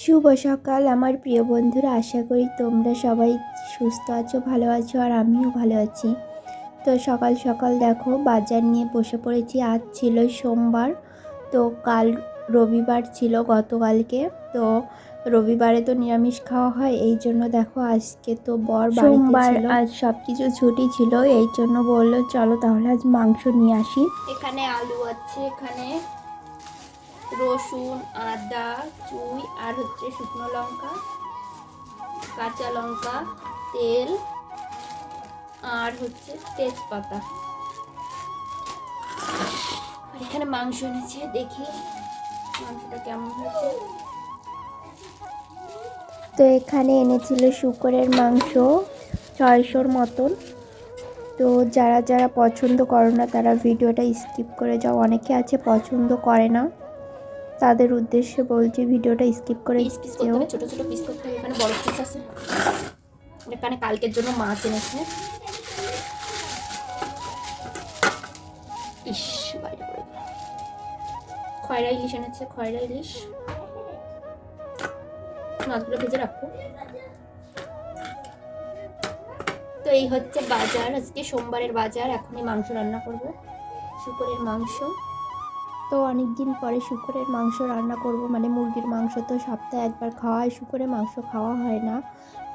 শুভ সকাল আমার প্রিয় বন্ধুরা, আশা করি তোমরা সবাই সুস্থ আছো, ভালো আছো, আর আমিও ভালো আছি। তো সকাল সকাল দেখো বাজার নিয়ে বসে পড়েছি। আজ ছিল সোমবার, তো কাল রবিবার ছিল গতকালকে। তো রবিবারে তো নিরামিষ খাওয়া হয়, এই জন্য দেখো আজকে তো বর বাড়িতে ছিল, আজ সব কিছু ছুটি ছিল, এই জন্য বললো চলো তাহলে আজ মাংস নিয়ে আসি। এখানে আলু আছে, এখানে রসুন, আদা, চুই আর হচ্ছে শুকনো লঙ্কা, কাঁচা লঙ্কা, তেল আর হচ্ছে তেজপাতা। আর এখানে মাংস এনেছে, দেখি মাংসটা কেমন হয়েছে। তো এখানে এনেছিল শূকরের মাংস 600-র মতন। তো যারা যারা পছন্দ করো না তারা ভিডিওটা স্কিপ করে যাও, অনেকে আছে পছন্দ করে না, তাদের উদ্দেশ্যে বলছি ভিডিওটা স্কিপ করে যেও। ছোট ছোট পিস করতে হবে। এখানে বড় পিস আছে, এখানে কালকের জন্য মাছ এনেছে। ইস বাইরে পড়ে গেল। খয়রা ইলিশ এনেছে, খয়রা ইলিশ। মাছগুলো ভেজে রাখবো। তো এই হচ্ছে বাজার, আজকে সোমবারের বাজার। এখনই মাংস রান্না করব, শূকরের মাংস। তো অনেকদিন পরে শূকরের মাংস রান্না করব, মানে মুরগির মাংস তো সপ্তাহে একবার খাওয়া হয়, শূকরের মাংস খাওয়া হয় না।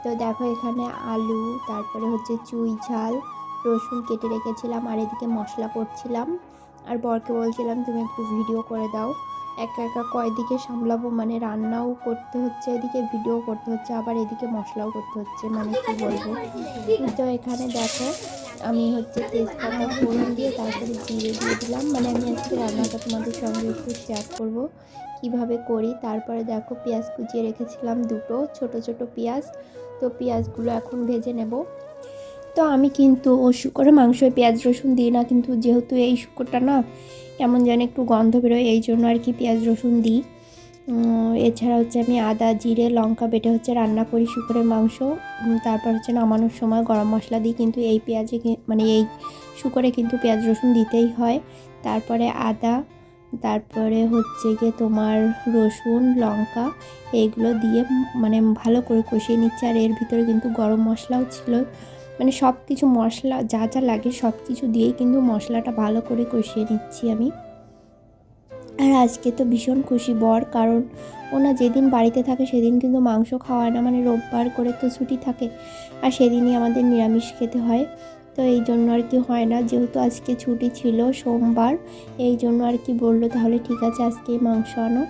তো দেখো এখানে আলু, তারপরে হচ্ছে চুই ঝাল, রসুন কেটে রেখেছিলাম, আর এদিকে মশলা করছিলাম। আর বরকে বলছিলাম তুমি একটু ভিডিও করে দাও, একা একা কয়দিকে সামলাবো, মানে রান্নাও করতে হচ্ছে, এদিকে ভিডিও করতে হচ্ছে, আবার এদিকে মশলাও করতে হচ্ছে, মানে কি বলবো। তো এখানে দেখো আমি হচ্ছে তেজপাতা ফোড়ন দিয়ে তারপরে জিরে দিয়ে দিলাম, মানে আমি আজকে রান্নাটা তোমাদের সঙ্গে একটু শেয়ার করব কিভাবে করি। তারপরে দেখো পেঁয়াজ কুচিয়ে রেখেছিলাম দুটো ছোট ছোট পেঁয়াজ, তো পেঁয়াজগুলো এখন ভেজে নেব। তো আমি কিন্তু শূকরের মাংসে পেঁয়াজ রসুন দিই না, কিন্তু যেহেতু এই শূকরটা না কেমন যেন একটু গন্ধ বেরোয়, এই জন্য আর কি পেঁয়াজ রসুন দিই। এছাড়া হচ্ছে আমি আদা জিরে লঙ্কা বেটে হচ্ছে রান্না করি শূকরের মাংস। তারপর হচ্ছে নামানোর সময় গরম মশলা দিই, কিন্তু এই পেঁয়াজে মানে এই শূকরে কিন্তু পেঁয়াজ রসুন দিতেই হয়। তারপরে আদা, তারপরে হচ্ছে গিয়ে তোমার রসুন লঙ্কা, এইগুলো দিয়ে মানে ভালো করে কষিয়ে নিচ্ছি। আর এর ভিতরে কিন্তু গরম মশলাও ছিল, মানে সব কিছু মশলা যা যা লাগে সব কিছু দিয়েই কিন্তু মশলাটা ভালো করে কষিয়ে নিচ্ছি আমি। আর আজকে তো ভীষণ খুশি বর, কারণ ওনা যেদিন বাড়িতে থাকে সেদিন কিন্তু মাংস খাওয়ায় না, মানে রোববার করে তো ছুটি থাকে, আর সেদিনই আমাদের নিরামিষ খেতে হয়। তো এই জন্য আর কি হয় না, যেহেতু আজকে ছুটি ছিল সোমবার, এই জন্য আর কি বললো তাহলে ঠিক আছে আজকেই মাংস আনো।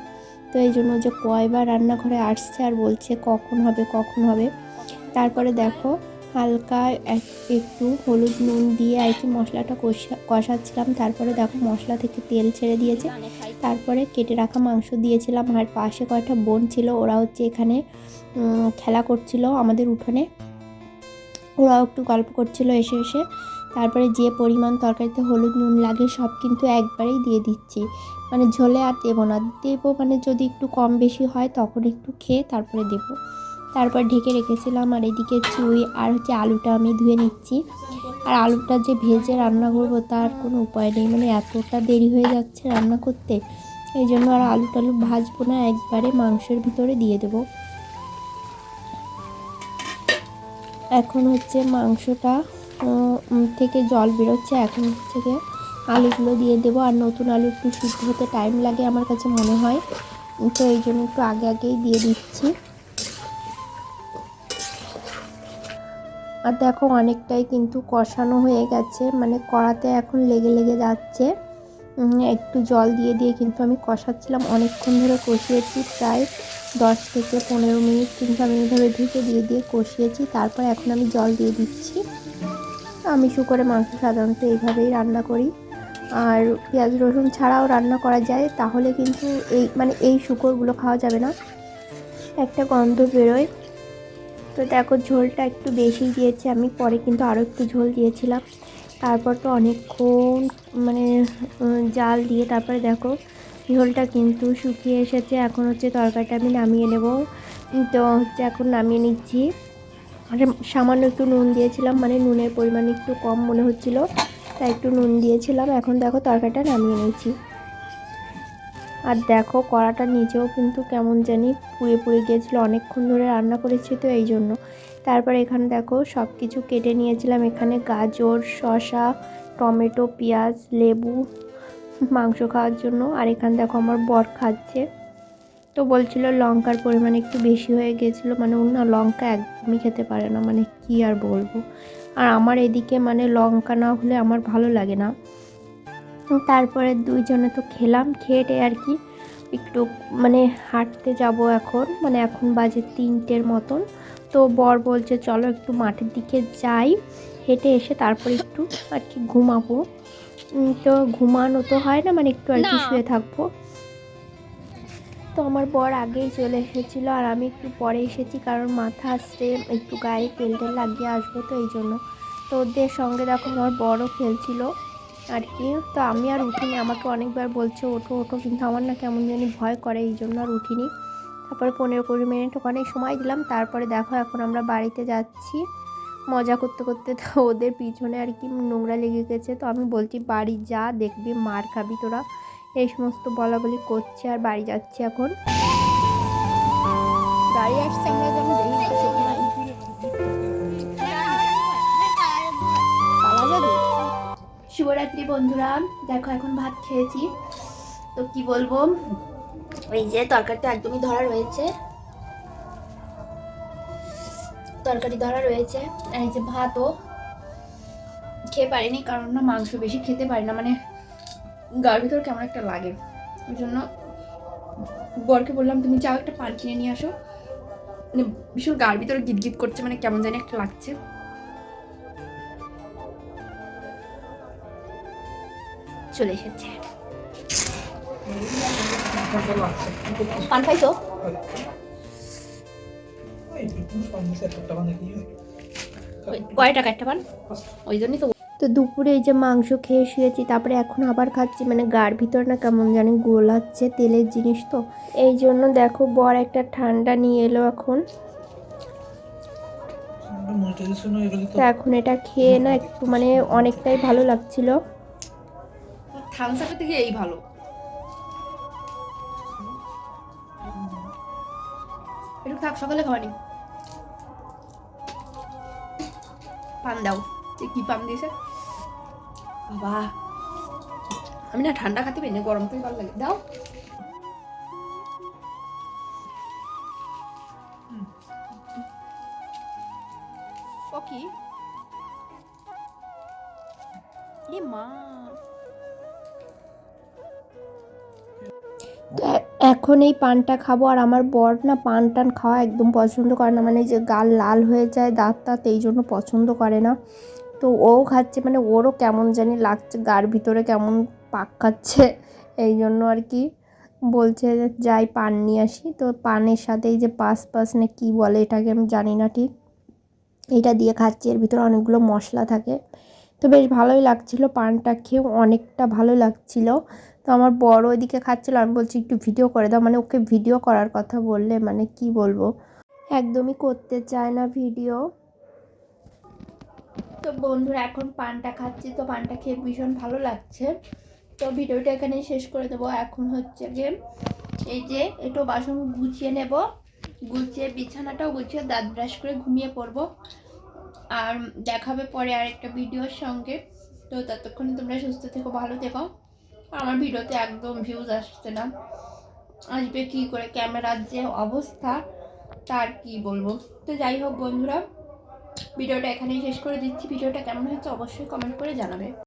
তো এই জন্য যে কয়বার রান্নাঘরে আসছে আর বলছে কখন হবে কখন হবে। তারপরে দেখো হালকা একটু হলুদ নুন দিয়ে আর কি মশলাটা কষাচ্ছিলাম। তারপরে দেখো মশলা থেকে তেল ছেড়ে দিয়েছে, তারপরে কেটে রাখা মাংস দিয়েছিলাম। আর পাশে কয়েকটা বোন ছিল, ওরা হচ্ছে এখানে খেলা করছিল আমাদের উঠোনে, ওরাও একটু গল্প করছিল এসে এসে। তারপরে যে পরিমাণ তরকারিতে হলুদ নুন লাগে সব কিন্তু একবারেই দিয়ে দিচ্ছি, মানে ঝোলে আর দেবো না, দেবো মানে যদি একটু কম বেশি হয় তখন একটু খেয়ে তারপরে দেবো। তারপর ঢেকে রেখেছিলাম। আর এদিকে চুই আর হচ্ছে আলুটা আমি ধুয়ে নিচ্ছি। আর আলুটা যে ভেজে রান্না করবো তার কোনো উপায় নেই, মানে এতটা দেরি হয়ে যাচ্ছে রান্না করতে, এই জন্য আর আলু টালু ভাজবো না, একবারে মাংসের ভিতরে দিয়ে দেবো। এখন হচ্ছে মাংসটা থেকে জল বেরোচ্ছে, এখন হচ্ছে গিয়ে আলুগুলো দিয়ে দেবো। আর নতুন আলু একটু সিদ্ধ হতে টাইম লাগে আমার কাছে মনে হয়, তো এই জন্য একটু আগে আগেই দিয়ে দিচ্ছি। আর দেখো অনেকটাই কিন্তু কষানো হয়ে গেছে, মানে কড়াতে এখন লেগে লেগে যাচ্ছে। একটু জল দিয়ে দিয়ে কিন্তু আমি কষাচ্ছিলাম, অনেকক্ষণ ধরে কষিয়েছি, প্রায় 10 থেকে 15 মিনিট কিন্তু আমি এইভাবে ঢেকে দিয়ে দিয়ে কষিয়েছি। তারপর এখন আমি জল দিয়ে দিচ্ছি। আমি শূকরের মাংস সাধারণত এইভাবেই রান্না করি, আর পেঁয়াজ রসুন ছাড়াও রান্না করা যায়, তাহলে কিন্তু এই শূকরগুলো খাওয়া যাবে না, একটা গন্ধ বেরোয়। তো দেখো ঝোলটা একটু বেশি দিয়েছি আমি, পরে কিন্তু আরও একটু ঝোল দিয়েছিলাম। তারপর তো অনেকক্ষণ মানে জাল দিয়ে তারপরে দেখো ঝোলটা কিন্তু শুকিয়ে এসেছে। এখন হচ্ছে তরকারিটা আমি নামিয়ে নেব। তো হচ্ছে এখন নামিয়ে নিচ্ছি। আর সামান্য একটু নুন দিয়েছিলাম, মানে নুনের পরিমাণ একটু কম মনে হচ্ছিলো, তাই একটু নুন দিয়েছিলাম। এখন দেখো তরকারিটা নামিয়ে নিয়েছি। আর দেখো কড়াটা নিচেও কিন্তু কেমন জানি পুড়ে পুড়ে গিয়েছিলো, অনেকক্ষণ ধরে রান্না করেছি তো এই জন্য। তারপর এখানে দেখো সব কিছু কেটে নিয়েছিলাম, এখানে গাজর, শসা, টমেটো, পেঁয়াজ, লেবু মাংস খাওয়ার জন্য। আর এখানে দেখো আমার বর খাচ্ছে, তো বলছিল লঙ্কার পরিমাণ একটু বেশি হয়ে গিয়েছিলো, মানে ওর না লঙ্কা একদমই খেতে পারে না, মানে কি আর বলবো। আর আমার এদিকে মানে লঙ্কা না হলে আমার ভালো লাগে না। তারপরে দুইজনে তো খেলাম, খেয়ে আর কি একটু মানে হাঁটতে যাব এখন, মানে এখন বাজে 3টের মতন। তো বর বলছে চলো একটু মাঠের দিকে যাই, হেঁটে এসে তারপর একটু আর কি ঘুমাবো। তো ঘুমানো তো হয় না, মানে একটু আর কি শুয়ে থাকবো। তো আমার বর আগেই চলে এসেছিলো আর আমি একটু পরে এসেছি, কারণ মাথা আসতে একটু গায়ে তেল টেল লাগিয়ে আসবো তো এই জন্য। তো ওদের সঙ্গে দেখো আমার বড়ও খেলছিল আর কি। তো আমি আর উঠিনি, আমাকে অনেকবার বলছে ওঠো ওঠো, কিন্তু আমার না কেমন জানি ভয় করে, এই জন্য আর উঠিনি। তারপরে 15-20 মিনিট ওখানে সময় দিলাম, তারপরে দেখো এখন আমরা বাড়িতে যাচ্ছি। মজা করতে করতে তো ওদের পিছনে আর কি নোংরা লেগে গেছে, তো আমি বলছি বাড়ি যা, দেখবি মার খাবি তোরা, এই সমস্ত বলাবলি করছে। আর বাড়ি যাচ্ছি এখন, গাড়ি আসছে, আমরা যেন দেখি পালা যাবে। শুভরাত্রি বন্ধুরা, দেখো এখন ভাত খেয়েছি, তো কি বলবো, এই যে তরকারিটা একদমই ধরা রয়েছে, তরকারি ধরা রয়েছে। আর এই যে ভাতও খেয়ে পারিনি, কারণ না মাংস বেশি খেতে পারি না, মানে গার ভিতর কেমন একটা লাগে, ওই জন্য বরকে বললাম তুমি যাও একটা পান কিনে নিয়ে আসো, মানে ভীষণ গার ভিতরে গিট করছে, মানে কেমন জানি একটা লাগছে। চলে এসেছে পান খাইছো? কয় টাকা একটা পান? ওই জন্যই তো। তো দুপুরে এই যে মাংস খেয়ে শুয়েছি, তারপরে এখন আবার খাচ্ছি, মানে গার ভিতর না কেমন জানি গোলাচ্ছে, তেলের জিনিস তো এই জন্য। দেখো বর একটা ঠান্ডা নিয়ে এলো এখন, তো এখন এটা খেয়ে না একটু মানে অনেকটাই ভালো লাগছিল। থামস আপের থেকে এই ভালো। একটু থাক, সকালে খাওয়ানি পান দাও। কি পান দিয়েছে বাবা, আমি না ঠান্ডা খেতে পারি না, গরম থেকে ভালো লাগে, দাও। কি এ মা, এখন এই পানটা খাবো। আর আমার বর না পান টান খাওয়া একদম পছন্দ করে না, মানে যে গাল লাল হয়ে যায় দাঁত টাত, এই জন্য পছন্দ করে না। তো ও খাচ্ছে, মানে ওরও কেমন জানি লাগছে, গার ভিতরে কেমন পাক খাচ্ছে, এই জন্য আর কি বলছে যাই পান নিয়ে আসি। তো পানের সাথে এই যে পাস না কি বলে এটাকে, আমি জানি না ঠিক, এটা দিয়ে খাচ্ছি, এর ভিতরে অনেকগুলো মশলা থাকে। তো বেশ ভালোই লাগছিলো, পানটা খেয়েও অনেকটা ভালো লাগছিলো। তো আমার বড় ওইদিকে খাচ্ছিলো, আমি বলছি একটু ভিডিও করে দাও, মানে ওকে ভিডিও করার কথা বললে মানে কি বলবো, একদমই করতে চায় না ভিডিও। তো বন্ধুরা এখন পানটা খাচ্ছি, তো পানটা খেয়ে ভীষণ ভালো লাগছে। তো ভিডিওটা এখানেই শেষ করে দেবো। এখন হচ্ছে যে এই যে একটু বাসন গুছিয়ে নেব, গুছিয়ে বিছানাটাও গুছিয়ে দাঁত ব্রাশ করে ঘুমিয়ে পড়বো। আর দেখাবে পরে আরেকটা ভিডিওর সঙ্গে। তো ততক্ষণ তোমরা সুস্থ থেকো, ভালো থেকো। আমার ভিডিওতে একদম ভিউজ আসছে না, আসবে কি করে, ক্যামেরার যে অবস্থা তার কি বলবো। তো যাই হোক বন্ধুরা, ভিডিওটা এখানেই শেষ করে দিচ্ছি। ভিডিওটা কেমন হয়েছে অবশ্যই কমেন্ট করে জানাবে।